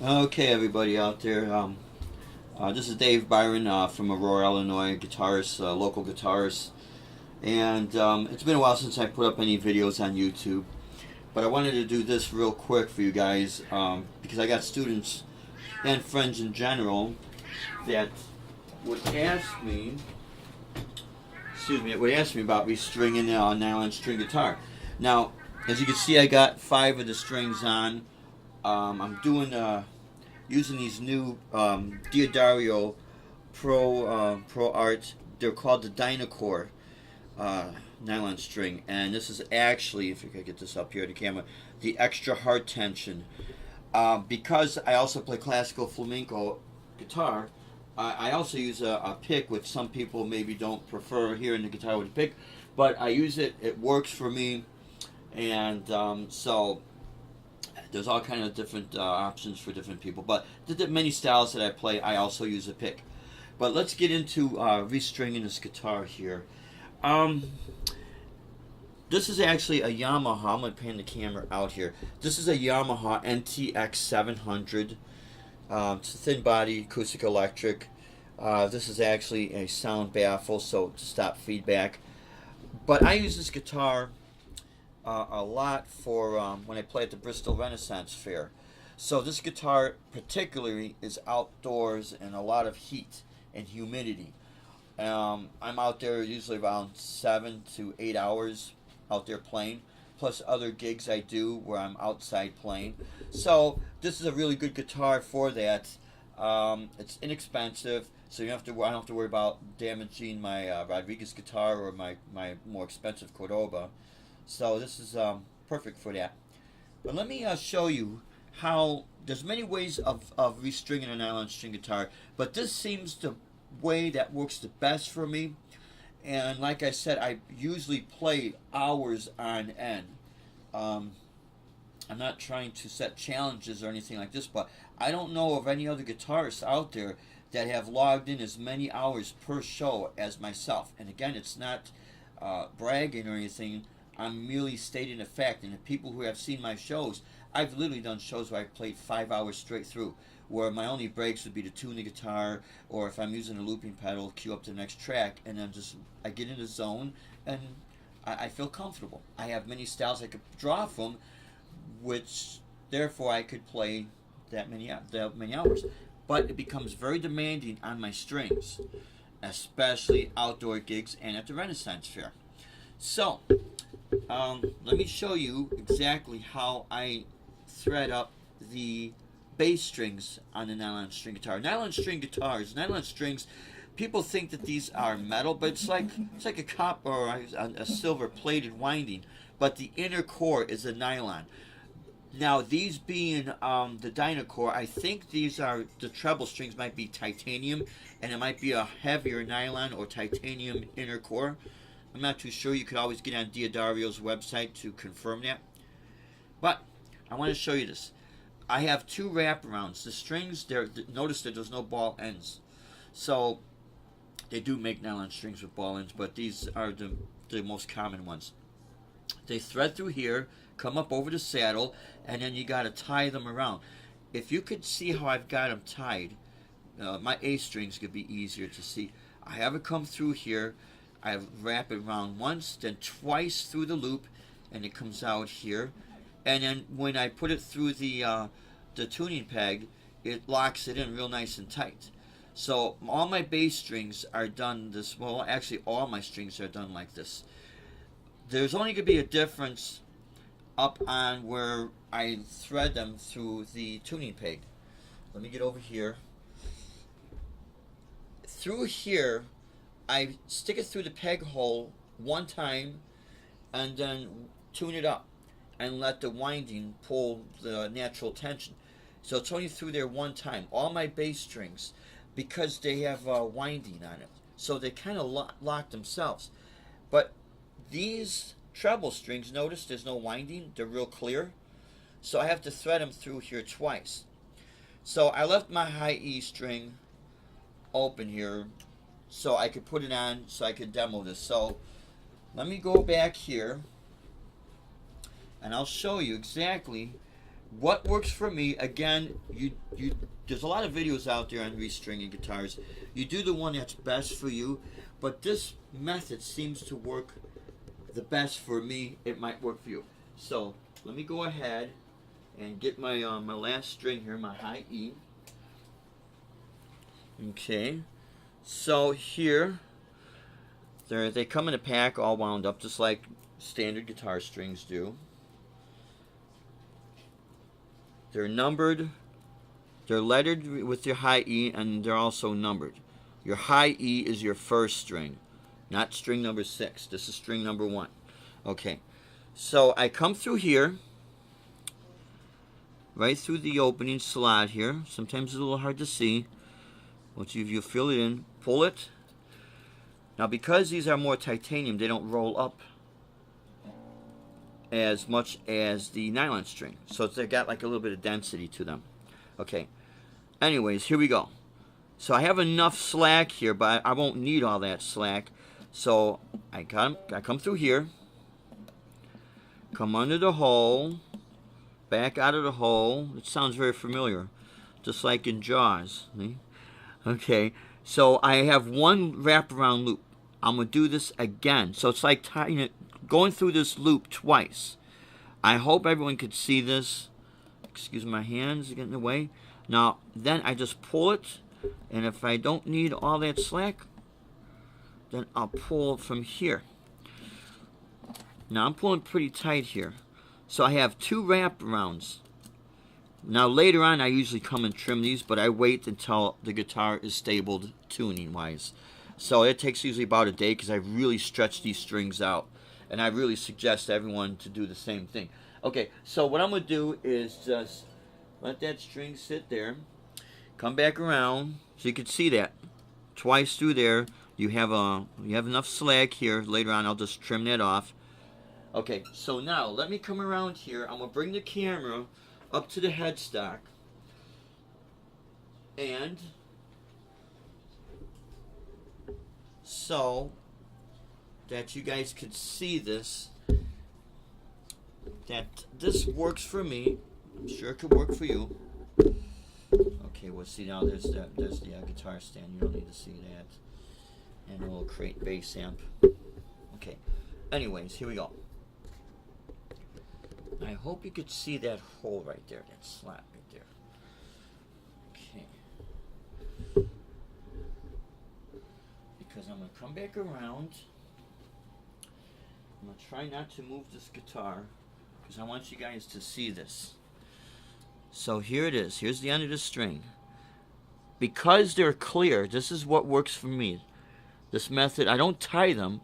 Okay, everybody out there. This is Dave Byron from Aurora, Illinois, guitarist, local guitarist, and it's been a while since I put up any videos on YouTube. But I wanted to do this real quick for you guys because I got students and friends in general that would ask me, would ask me about restringing a nylon string guitar. Now, as you can see, I got 5 of the strings on. I'm doing using these new Diodario Pro Art. They're called the Dynacore nylon string, and this is actually, if you could get this up here, the camera, the extra hard tension. Because I also play classical flamenco guitar, I also use a pick, which some people maybe don't prefer hearing the guitar with a pick, but I use it. It works for me, and so there's all kind of different options for different people. But the many styles that I play, I also use a pick. But let's get into restringing this guitar here. This is actually a Yamaha. I'm going to pan the camera out here. This is a Yamaha NTX 700. It's a thin body, acoustic electric. This is actually a sound baffle, so to stop feedback. But I use this guitar a lot for when I play at the Bristol Renaissance Fair. So this guitar particularly is outdoors in a lot of heat and humidity. I'm out there usually around 7 to 8 hours out there playing, plus other gigs I do where I'm outside playing. So this is a really good guitar for that. It's inexpensive, so I don't have to worry about damaging my Rodriguez guitar or my more expensive Cordoba. So this is perfect for that. But let me show you how there's many ways of restringing a nylon string guitar, but this seems the way that works the best for me. And like I said, I usually play hours on end. I'm not trying to set challenges or anything like this, but I don't know of any other guitarists out there that have logged in as many hours per show as myself. And again, it's not bragging or anything. I'm merely stating a fact. And the people who have seen my shows, I've literally done shows where I played 5 hours straight through, where my only breaks would be to tune the guitar, or if I'm using a looping pedal, cue up to the next track, and then just I get in the zone and I feel comfortable. I have many styles I could draw from, which therefore I could play that many hours. But it becomes very demanding on my strings, especially outdoor gigs and at the Renaissance Fair. So let me show you exactly how I thread up the bass strings on the nylon string guitar. Nylon string guitars, nylon strings, people think that these are metal, but it's like a copper or a silver plated winding, but the inner core is a nylon. Now these being the Dynacore, I think these are, the treble strings might be titanium, and it might be a heavier nylon or titanium inner core. I'm not too sure. You could always get on Diodario's website to confirm that. But I want to show you this. I have 2 wraparounds. The strings, notice that there's no ball ends. So they do make nylon strings with ball ends, but these are the most common ones. They thread through here, come up over the saddle, and then you got to tie them around. If you could see how I've got them tied, my A strings could be easier to see. I have it come through here. I wrap it around once, then twice through the loop, and it comes out here. And then when I put it through the tuning peg, it locks it in real nice and tight. So all my bass strings are done this, well, actually all my strings are done like this. There's only going to be a difference up on where I thread them through the tuning peg. Let me get over here. Through here, I stick it through the peg hole one time and then tune it up and let the winding pull the natural tension. So it's only through there one time. All my bass strings, because they have winding on it, so they kind of lock themselves. But these treble strings, notice there's no winding, they're real clear. So I have to thread them through here twice. So I left my high E string open here so I could put it on so I could demo this. So let me go back here and I'll show you exactly what works for me, again, there's a lot of videos out there on restringing guitars. You do the one that's best for you, but this method seems to work the best for me. It might work for you. So let me go ahead and get my my last string here, my high E. Okay, so here they come in a pack all wound up just like standard guitar strings do. They're numbered, they're lettered with your high E, and they're also numbered. Your high E is your first string, not string number 6. This is string number 1. Okay, so I come through here, right through the opening slot here. Sometimes it's a little hard to see. Once you fill it in, pull it. Now because these are more titanium, they don't roll up as much as the nylon string. So they've got like a little bit of density to them. Okay. Anyways, here we go. So I have enough slack here, but I won't need all that slack. So I come through here, come under the hole, back out of the hole. It sounds very familiar, just like in Jaws. Okay, so I have one wraparound loop. I'm going to do this again. So it's like tying it, going through this loop twice. I hope everyone could see this. Excuse my hands getting in the way. Now, then I just pull it, and if I don't need all that slack, then I'll pull from here. Now I'm pulling pretty tight here. So I have 2 wraparounds. Now later on I usually come and trim these, but I wait until the guitar is stabled tuning wise. So it takes usually about a day because I really stretch these strings out. And I really suggest everyone to do the same thing. Okay, so what I'm going to do is just let that string sit there. Come back around so you can see that. Twice through there. You have enough slack here. Later on I'll just trim that off. Okay, so now let me come around here. I'm going to bring the camera up to the headstock. And so that you guys could see this, that this works for me. I'm sure it could work for you. Okay, well, see now there's the guitar stand. You don't need to see that. And a little crate bass amp. Okay, anyways, here we go. I hope you could see that hole right there, that slot right there. Okay. Because I'm going to come back around. I'm going to try not to move this guitar because I want you guys to see this. So here it is. Here's the end of the string. Because they're clear, this is what works for me. This method, I don't tie them.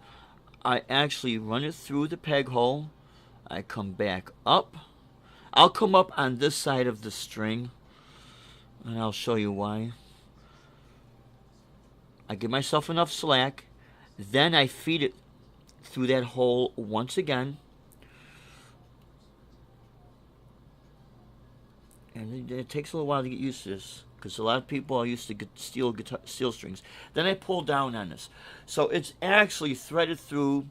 I actually run it through the peg hole. I come back up. I'll come up on this side of the string, and I'll show you why. I give myself enough slack. Then I feed it through that hole once again. And it takes a little while to get used to this, because a lot of people are used to steel strings. Then I pull down on this. So it's actually threaded through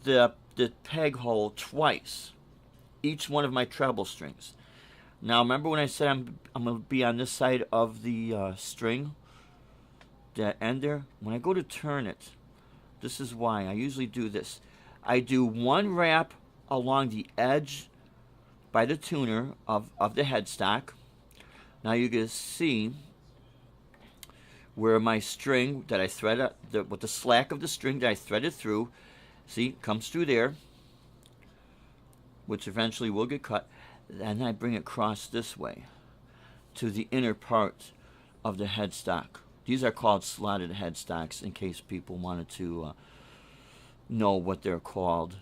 the peg hole twice, each one of my treble strings. Now remember when I said I'm going to be on this side of the string, that end there? When I go to turn it, this is why I usually do this. I do one wrap along the edge by the tuner of the headstock. Now you can see where my string that I thread with the slack of the string that I threaded through, see, comes through there, which eventually will get cut. And I bring it across this way to the inner part of the headstock. These are called slotted headstocks, in case people wanted to know what they're called.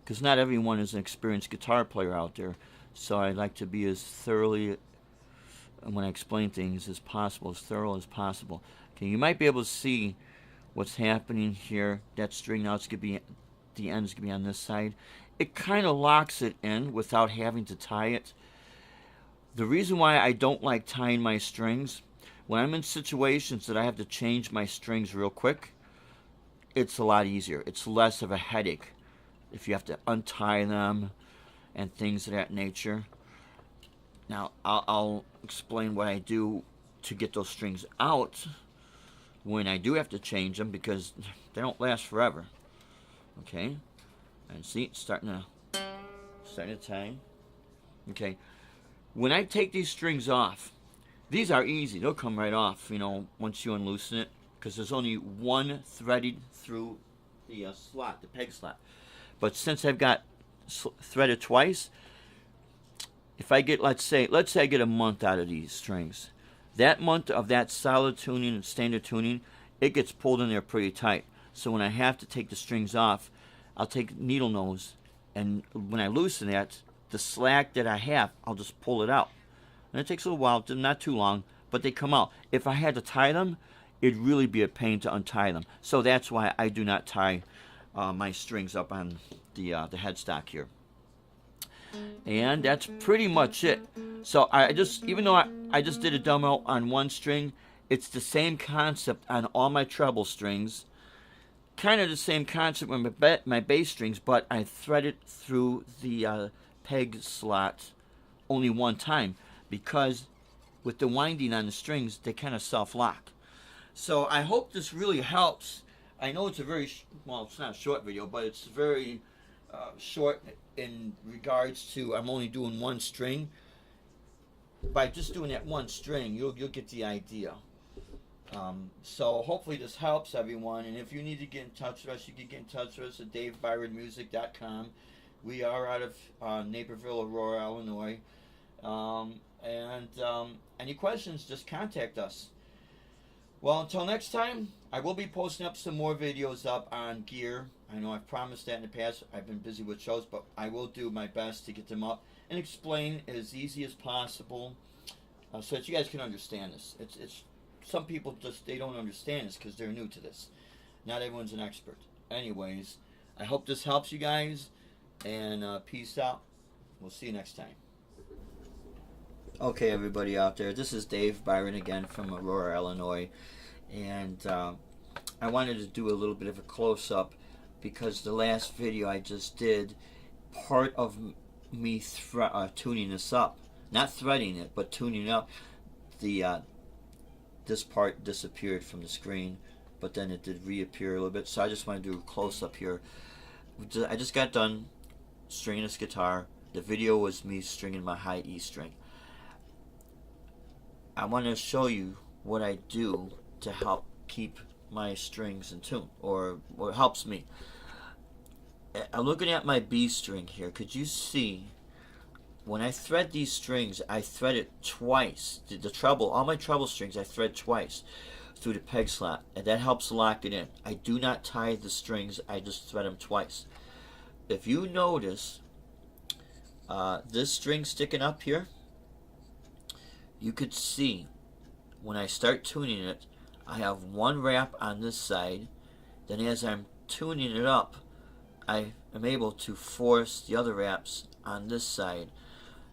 Because not everyone is an experienced guitar player out there, so I like to be as thoroughly, when I explain things, as possible, as thorough as possible. Okay, you might be able to see what's happening here. That string now, it's going to be, the end's going to be on this side. It kind of locks it in without having to tie it. The reason why I don't like tying my strings, when I'm in situations that I have to change my strings real quick, it's a lot easier. It's less of a headache if you have to untie them and things of that nature. Now I'll explain what I do to get those strings out when I do have to change them, because they don't last forever. Okay, and see, it's starting to tie. Okay, when I take these strings off, these are easy. They'll come right off, you know, once you unloosen it, because there's only one threaded through the slot, the peg slot. But since I've got threaded twice, if I get, let's say I get a month out of these strings, that month of that solid tuning and standard tuning, it gets pulled in there pretty tight. So when I have to take the strings off, I'll take needle nose, and when I loosen that, the slack that I have, I'll just pull it out. And it takes a little while, not too long, but they come out. If I had to tie them, it'd really be a pain to untie them. So that's why I do not tie my strings up on the headstock here. And that's pretty much it. So I just, even though I just did a demo on one string, it's the same concept on all my treble strings. Kind of the same concept with my bass strings, but I thread it through the peg slot only one time, because with the winding on the strings, they kind of self-lock. So I hope this really helps. I know it's a very, well, it's not a short video, but it's very short in regards to I'm only doing one string. By just doing that one string, you'll get the idea. So hopefully this helps everyone, and if you need to get in touch with us, you can get in touch with us at DaveByronMusic.com. We are out of Naperville, Aurora, Illinois. Any questions, just contact us. Well, until next time, I will be posting up some more videos up on gear. I know I've promised that in the past. I've been busy with shows, but I will do my best to get them up and explain as easy as possible, so that you guys can understand this. It's some people just, they don't understand this because they're new to this. Not everyone's an expert. Anyways, I hope this helps you guys, and peace out. We'll see you next time. Okay, everybody out there, this is Dave Byron again from Aurora, Illinois, and I wanted to do a little bit of a close-up, because the last video I just did, part of me tuning this up, not threading it, but tuning up, this part disappeared from the screen, but then it did reappear a little bit, so I just want to do a close-up here. I just got done stringing this guitar. The video was me stringing my high E string. I want to show you what I do to help keep my strings in tune, or what helps me. I'm looking at my B string here. Could you see when I thread these strings, I thread it twice. The treble, all my treble strings, I thread twice through the peg slot, and that helps lock it in. I do not tie the strings, I just thread them twice. If you notice this string sticking up here, you could see when I start tuning it, I have one wrap on this side. Then as I'm tuning it up, I am able to force the other wraps on this side.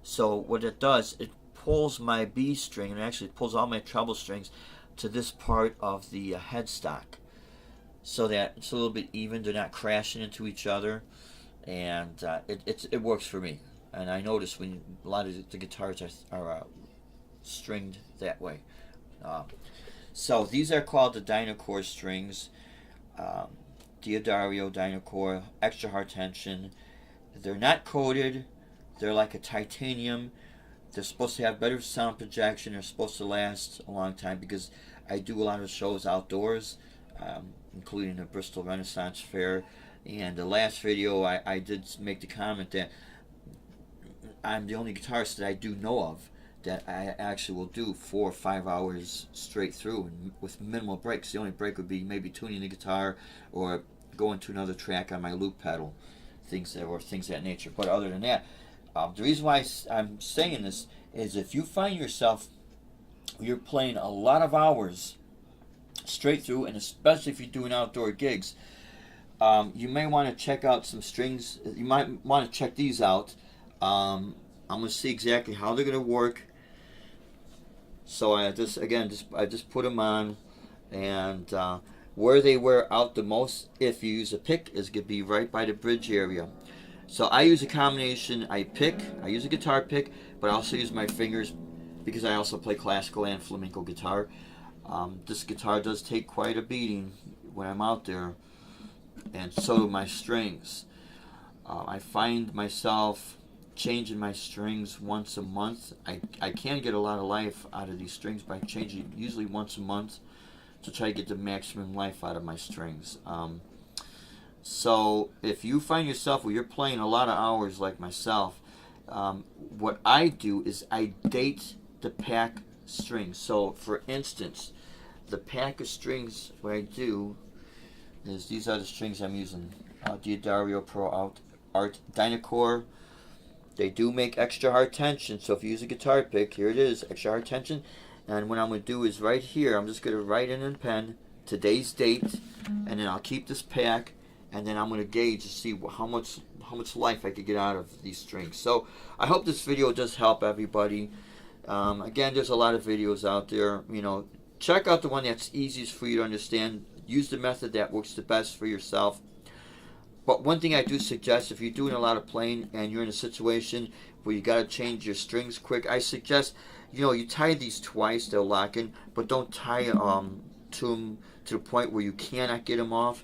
So what it does, it pulls my B string, and actually pulls all my treble strings to this part of the headstock, so that it's a little bit even. They're not crashing into each other, and it works for me. And I notice when a lot of the guitars are stringed that way. So these are called the Dynacore strings, Diodario Dynacore, extra hard tension. They're not coated. They're like a titanium. They're supposed to have better sound projection. They're supposed to last a long time, because I do a lot of shows outdoors, including the Bristol Renaissance Fair. And the last video, I did make the comment that I'm the only guitarist that I do know of that I actually will do 4 or 5 hours straight through, and with minimal breaks. The only break would be maybe tuning the guitar or going to another track on my loop pedal, things of that nature. But other than that, the reason why I'm saying this is, if you find yourself, you're playing a lot of hours straight through, and especially if you're doing outdoor gigs, you may want to check out some strings. You might want to check these out. I'm going to see exactly how they're going to work. So I just put them on, and where they wear out the most, if you use a pick, is going to be right by the bridge area. So I use a combination. I use a guitar pick, but I also use my fingers because I also play classical and flamenco guitar. This guitar does take quite a beating when I'm out there, and so do my strings. I find myself changing my strings once a month. I can get a lot of life out of these strings by changing usually once a month to try to get the maximum life out of my strings. So if you find yourself where you're playing a lot of hours like myself, what I do is I date the pack strings. So for instance, the pack of strings, what I do is these are the strings I'm using. Diodario Pro Art Dynacore. They do make extra hard tension, so if you use a guitar pick, here it is, extra hard tension. And what I'm going to do is right here, I'm just going to write in a pen today's date, and then I'll keep this pack, and then I'm going to gauge to see how much life I could get out of these strings. So I hope this video does help everybody. Again, there's a lot of videos out there. You know, check out the one that's easiest for you to understand. Use the method that works the best for yourself. But one thing I do suggest, if you're doing a lot of playing and you're in a situation where you got to change your strings quick, I suggest, you tie these twice, they'll lock in, but don't tie to them to the point where you cannot get them off.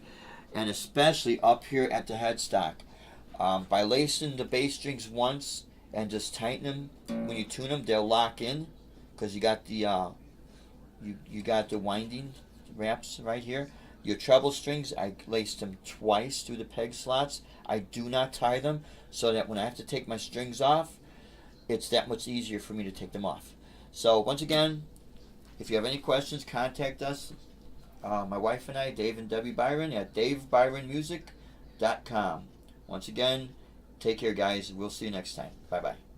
And especially up here at the headstock. By lacing the bass strings once and just tighten them, when you tune them, they'll lock in because you got the you got the winding wraps right here. Your treble strings, I laced them twice through the peg slots. I do not tie them so that when I have to take my strings off, it's that much easier for me to take them off. So once again, if you have any questions, contact us. My wife and I, Dave and Debbie Byron, at DaveByronMusic.com. Once again, take care, guys. We'll see you next time. Bye-bye.